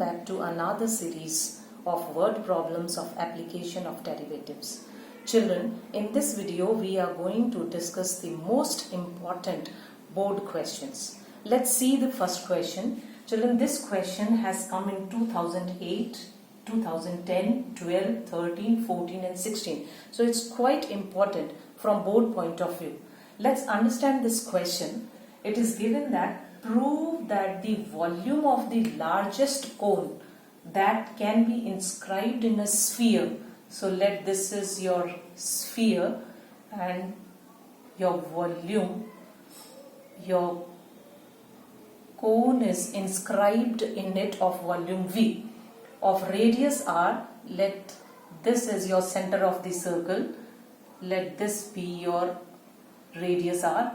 back to another series of word problems of application of derivatives. Children, in this video we are going to discuss the most important board questions. Let's see the first question. Children, this question has come in 2008, 2010, 12, 13, 14 and 16. So it's quite important from board point of view. Let's understand this question. It is given that prove that the volume of the largest cone that can be inscribed in a sphere. So let this is your sphere and your volume, your cone is inscribed in it of volume V of radius R. Let this is your center of the circle, let this be your radius R,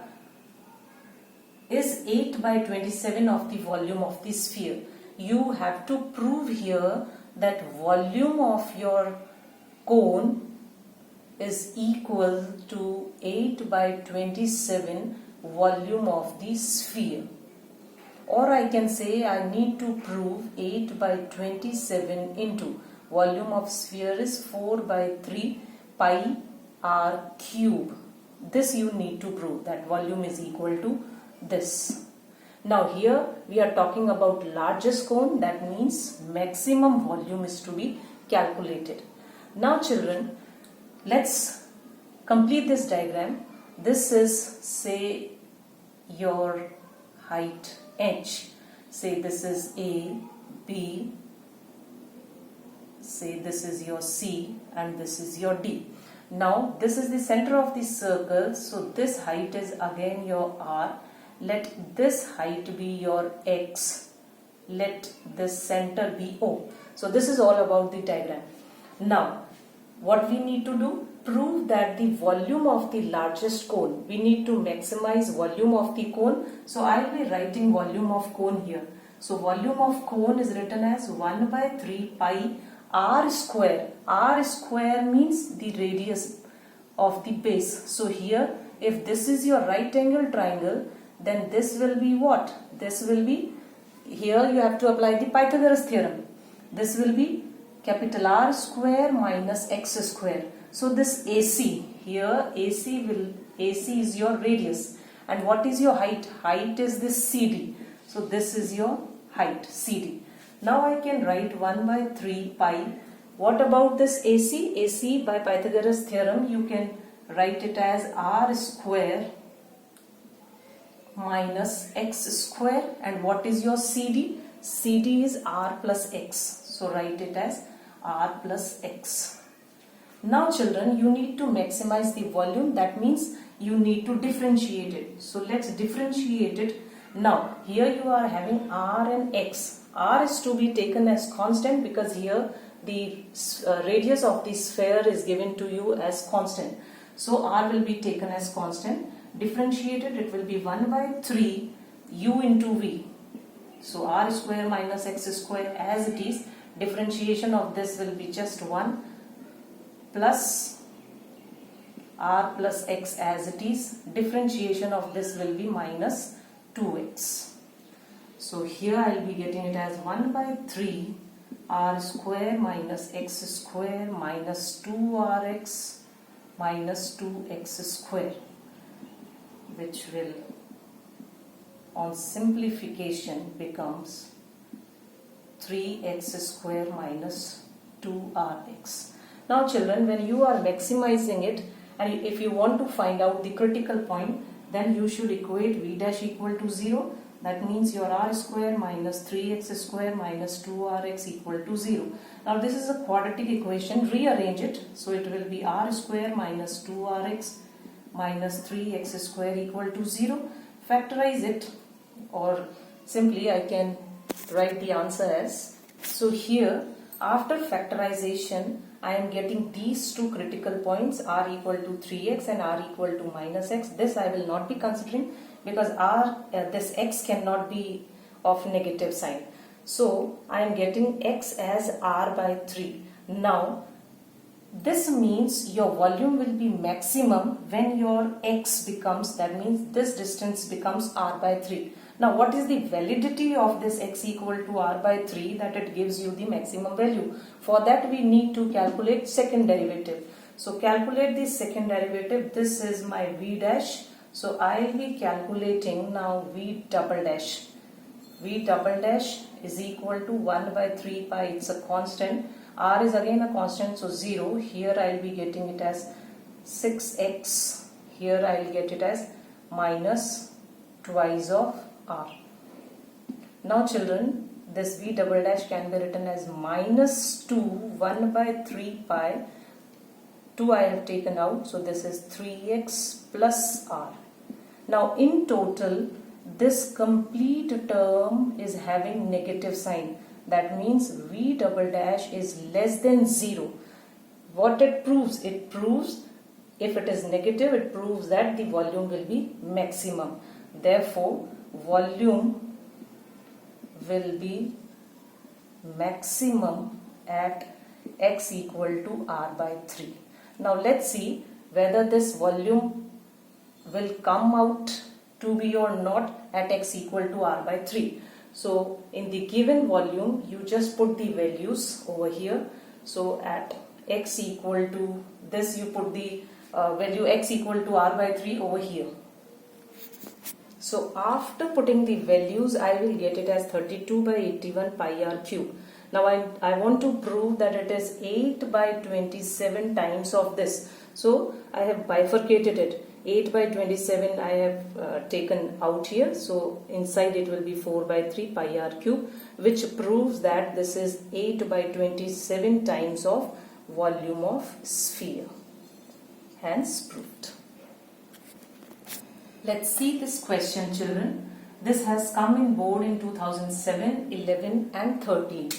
is 8 by 27 of the volume of the sphere. You have to prove here that volume of your cone is equal to 8 by 27 volume of the sphere. Or I can say I need to prove 8 by 27 into volume of sphere is 4 by 3 pi r cube. This you need to prove that volume is equal to this. Now here we are talking about largest cone, that means maximum volume is to be calculated. Now children, let's complete this diagram. This is say your height h. Say this is A, B, say this is your C and this is your D. Now this is the center of the circle, so this height is again your R. Let this height be your X. Let this center be O. So this is all about the diagram. Now what we need to do? Prove that the volume of the largest cone. We need to maximize volume of the cone. So I will be writing volume of cone here. So volume of cone is written as 1 by 3 pi r square. R square means the radius of the base. So here if this is your right angle triangle, then this will be what? This will be, here you have to apply the Pythagoras theorem. This will be capital R square minus x square. So this AC, here AC is your radius. And what is your height? Height is this CD. So this is your height CD. Now I can write 1 by 3 pi. What about this AC? AC by Pythagoras theorem you can write it as R square minus x square. And what is your CD? CD is R plus x. So write it as R plus x. Now children, you need to maximize the volume. That means you need to differentiate it. So let's differentiate it. Now here you are having R and x. R is to be taken as constant because here the radius of the sphere is given to you as constant. So R will be taken as constant. Differentiated, it will be 1 by 3 u into v. So R square minus x square as it is. Differentiation of this will be just 1 plus r plus x as it is. Differentiation of this will be minus 2x. So here I will be getting it as 1 by 3 r square minus x square minus 2rx minus 2x square, which will on simplification becomes 3x square minus 2rx. Now children, when you are maximizing it and if you want to find out the critical point, then you should equate v dash equal to 0. That means your r square minus 3x square minus 2rx equal to 0. Now this is a quadratic equation. Rearrange it. So it will be r square minus 2rx minus 3x square equal to 0. Factorize it, or simply I can write the answer as, so here after factorization I am getting these two critical points, r equal to 3x and r equal to minus x. This I will not be considering because this x cannot be of negative sign. So I am getting x as r by 3. Now this means your volume will be maximum when your x becomes, that means this distance becomes r by 3. Now what is the validity of this x equal to r by 3, that it gives you the maximum value? For that we need to calculate second derivative. So calculate the second derivative. This is my v dash. So I will be calculating now v double dash. V double dash is equal to 1 by 3 pi. It's a constant. R is again a constant, so 0. Here I will be getting it as 6x. Here I will get it as minus twice of r. Now children, this v double dash can be written as minus 2 1 by 3 pi. 2 I have taken out, so this is 3x plus r. Now in total, this complete term is having negative sign. That means v double dash is less than 0. What it proves? It proves if it is negative, it proves that the volume will be maximum. Therefore, volume will be maximum at x equal to r by 3. Now let's see whether this volume will come out to be or not at x equal to r by 3. So in the given volume, you just put the values over here. So at x equal to this, you put the value x equal to r by 3 over here. So after putting the values, I will get it as 32 by 81 pi r cube. Now I want to prove that it is 8 by 27 times of this. So I have bifurcated it. 8 by 27 I have taken out here. So inside it will be 4 by 3 pi r cube, which proves that this is 8 by 27 times of volume of sphere. Hence proved. Let's see this question, children. This has come in board in 2007, 11 and 13.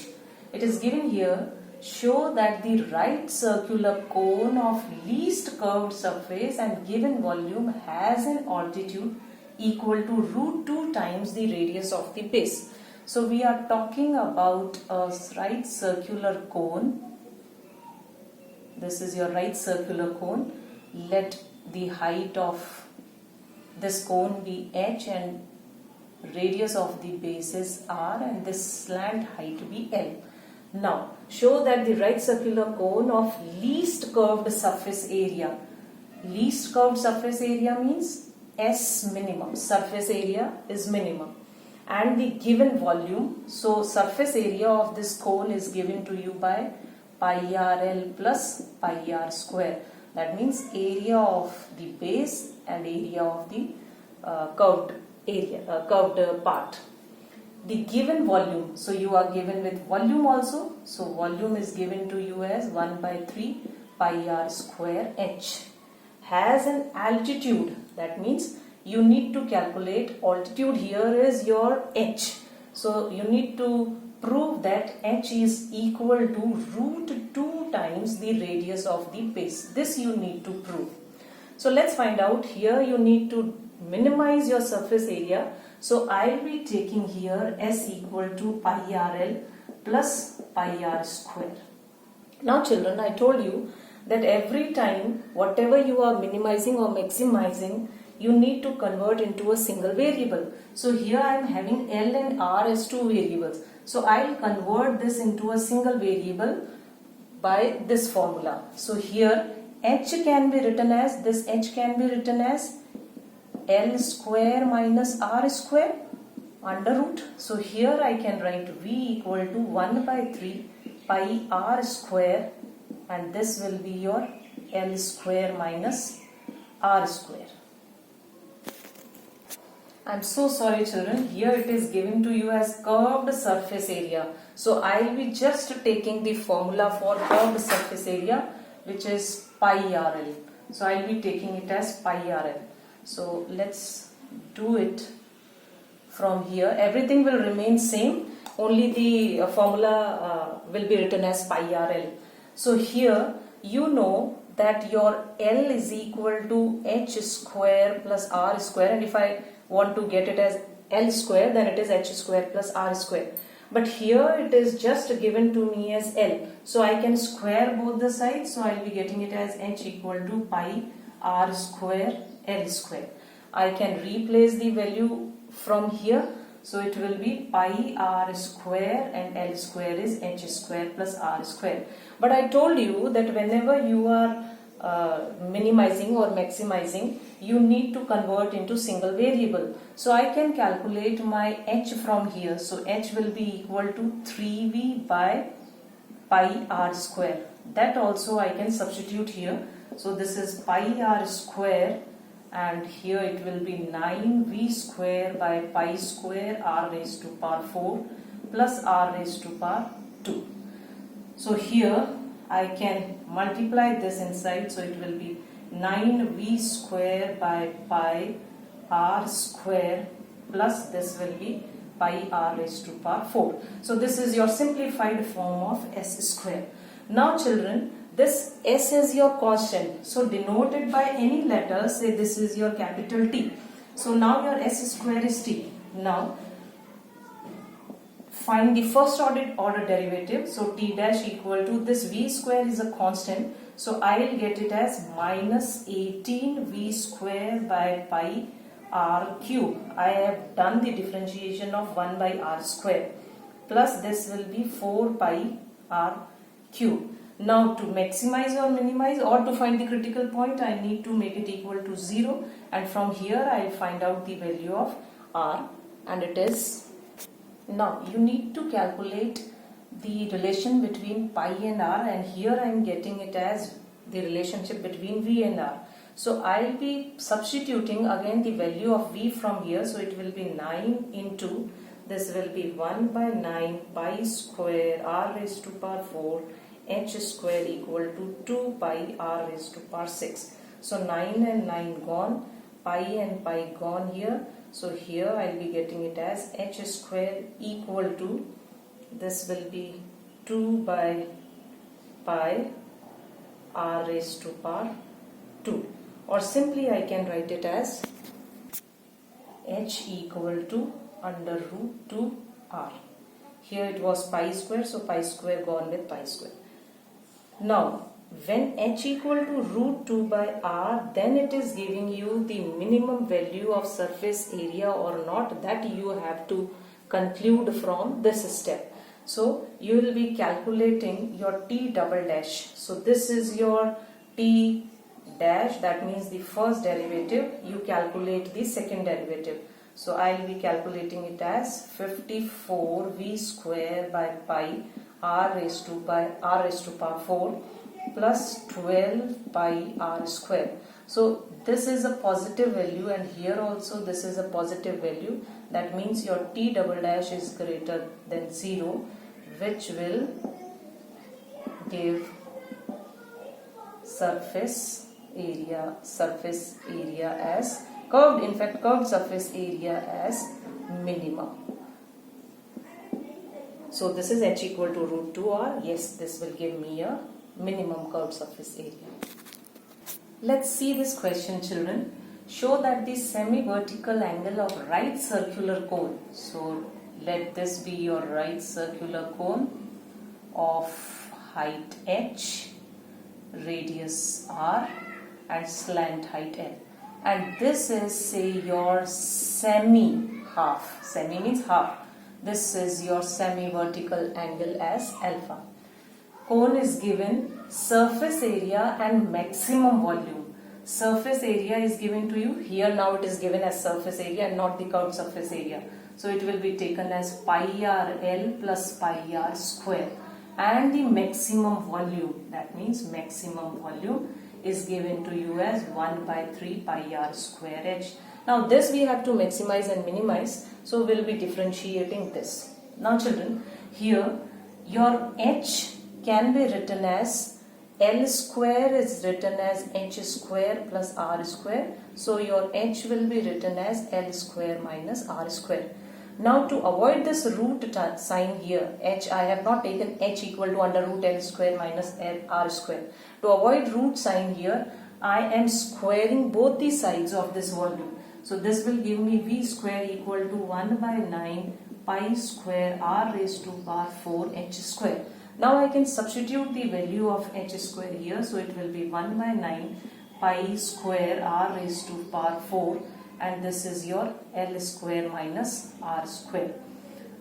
It is given here, show that the right circular cone of least curved surface and given volume has an altitude equal to root 2 times the radius of the base. So we are talking about a right circular cone. This is your right circular cone. Let the height of this cone be h and radius of the base is r and this slant height be l. Now show that the right circular cone of least curved surface area. Least curved surface area means S minimum. Surface area is minimum. And the given volume. So surface area of this cone is given to you by pi rl plus pi r square. That means area of the base and area of the curved part. The given volume, so you are given with volume also. So volume is given to you as 1 by 3 pi r square h. Has an altitude, that means you need to calculate altitude. Here is your h. So you need to prove that h is equal to root 2 times the radius of the base. This you need to prove. So let's find out. Here you need to minimize your surface area. So I will be taking here S equal to pi rl plus pi r square. Now children, I told you that every time whatever you are minimizing or maximizing, you need to convert into a single variable. So here I am having L and R as two variables. So I will convert this into a single variable by this formula. So here H can be written as, this H can be written as L square minus R square under root. So here I can write V equal to 1 by 3 pi R square, and this will be your L square minus R square. I'm so sorry children, here it is given to you as curved surface area. So I will be just taking the formula for curved surface area, which is pi RL. So I will be taking it as pi RL. So let's do it from here. Everything will remain same, only the formula will be written as pi RL. So here you know that your L is equal to H square plus R square, and if I want to get it as L square, then it is H square plus R square. But here it is just given to me as L. So I can square both the sides. So I will be getting it as H equal to pi R square L square. I can replace the value from here. So it will be pi r square and L square is h square plus r square. But I told you that whenever you are minimizing or maximizing, you need to convert into single variable. So I can calculate my h from here. So h will be equal to 3v by pi r square. That also I can substitute here. So this is pi r square, and here it will be 9v square by pi square r raised to power 4 plus r raised to power 2. So here I can multiply this inside, so it will be 9v square by pi r square plus this will be pi r raised to power 4. So this is your simplified form of s square. Now children, this s is your constant, so denoted by any letter, say this is your capital T. So now your s square is t. Now find the first order derivative. So t dash equal to this v square is a constant, so I will get it as minus 18v square by pi r cube. I have done the differentiation of 1 by r square, plus this will be 4 pi r cube. Now to maximize or minimize or to find the critical point, I need to make it equal to 0, and from here I will find out the value of r, and it is, now you need to calculate the relation between pi and r, and here I am getting it as the relationship between v and r. So I will be substituting again the value of v from here, so it will be 9 into, this will be 1 by 9 pi square r raised to power 4 h square equal to 2 pi r raised to power 6. So 9 and 9 gone, pi and pi gone here. So here I will be getting it as h square equal to, this will be 2 by pi r raised to power 2, or simply I can write it as h equal to under root 2 r. Here it was pi square, so pi square gone with pi square. Now when h equal to root 2 by r, then it is giving you the minimum value of surface area or not, that you have to conclude from this step. So you will be calculating your t double dash. So this is your t dash, that means the first derivative, you calculate the second derivative. So I will be calculating it as 54v square by pi r raised to power 4 plus 12 pi r square. So this is a positive value, and here also this is a positive value. That means your t double dash is greater than 0, which will give surface area as curved, in fact curved surface area as minimum. So this is h equal to root 2r. Yes, this will give me a minimum curved surface area. Let's see this question, children. Show that the semi-vertical angle of right circular cone. So let this be your right circular cone of height h, radius r, and slant height l. And this is, say, your semi-half. Semi means half. This is your semi-vertical angle as alpha. Cone is given surface area and maximum volume. Surface area is given to you. Here now it is given as surface area and not the curved surface area. So it will be taken as pi r L plus pi r square. And the maximum volume, that means maximum volume, is given to you as 1 by 3 pi r square h. Now this we have to maximize and minimize, so we will be differentiating this. Now children, here your h can be written as L square is written as h square plus r square. So your h will be written as L square minus r square. Now to avoid this root sign here, h, I have not taken h equal to under root L square minus r square. To avoid root sign here, I am squaring both the sides of this volume. So this will give me v square equal to 1 by 9 pi square r raised to power 4 h square. Now I can substitute the value of h square here. So it will be 1 by 9 pi square r raised to power 4 and this is your L square minus R square.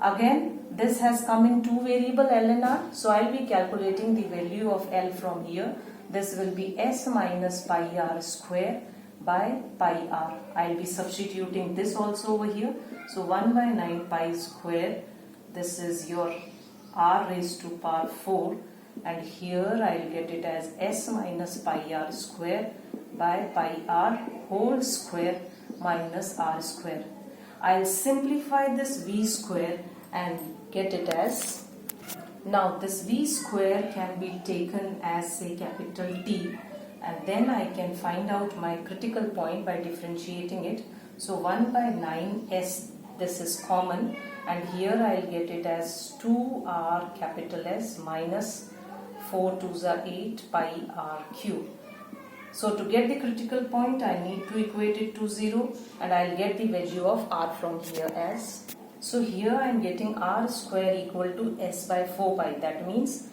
Again, this has come in two variable L and R, so I'll be calculating the value of L from here. This will be S minus pi R square by pi R. I'll be substituting this also over here. So 1 by 9 pi square, this is your R raised to power 4, and here I'll get it as S minus pi R square by pi R whole square minus R square. I'll simplify this V square and get it as, now this V square can be taken as a capital T, and then I can find out my critical point by differentiating it. So 1 by 9S, this is common, and here I'll get it as 2R capital S minus 4 2s are 8 pi R cube. So to get the critical point, I need to equate it to 0, and I'll get the value of R from here as, so here I am getting R square equal to S by 4 pi. That means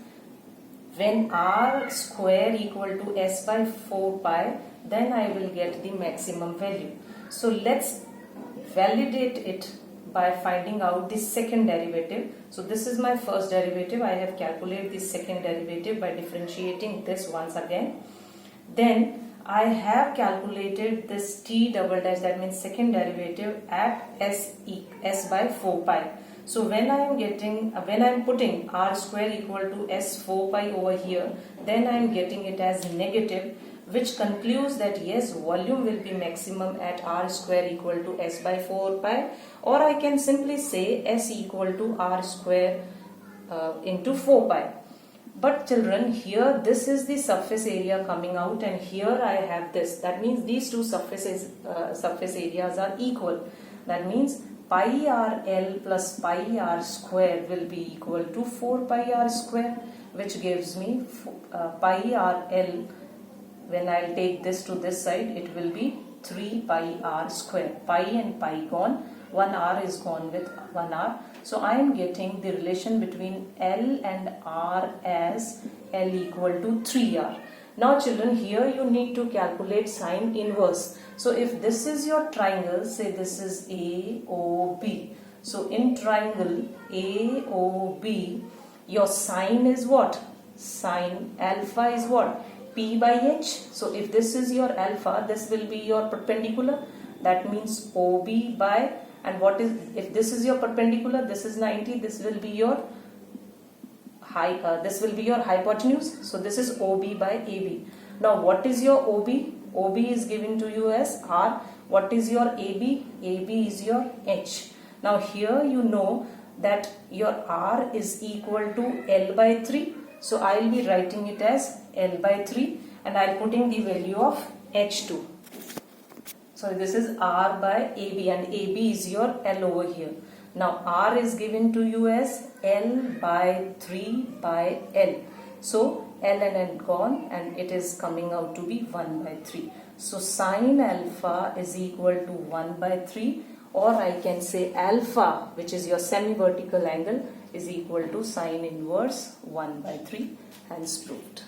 when R square equal to S by 4 pi, then I will get the maximum value. So let's validate it by finding out the second derivative. So this is my first derivative. I have calculated the second derivative by differentiating this once again. Then I have calculated this T double dash, that means second derivative, at S by 4 pi. So when I am putting R square equal to S 4 pi over here, then I am getting it as negative, which concludes that yes, volume will be maximum at R square equal to S by 4 pi, or I can simply say S equal to R square into 4 pi. But children, here this is the surface area coming out, and here I have this. That means these two surface areas are equal. That means pi r L plus pi r square will be equal to 4 pi r square, which gives me pi r L. When I'll take this to this side, it will be 3 pi r square. Pi and pi gone, 1 r is gone with 1 r. So I am getting the relation between L and R as L equal to 3R. Now children, here you need to calculate sine inverse. So if this is your triangle, say this is AOB. So in triangle AOB, your sine is what? Sine alpha is what? P by H. So if this is your alpha, this will be your perpendicular. That means OB by, and what is, if this is your perpendicular, this is 90, this will be your hypotenuse. So this is OB by AB. Now what is your OB? OB is given to you as R. What is your AB? AB is your H. Now here you know that your R is equal to L by 3. So I will be writing it as L by 3, and I am putting the value of H2. So this is R by AB, and AB is your L over here. Now R is given to you as L by 3 by L. So L and L gone, and it is coming out to be 1 by 3. So sine alpha is equal to 1 by 3, or I can say alpha, which is your semi-vertical angle, is equal to sine inverse 1 by 3, hence proved.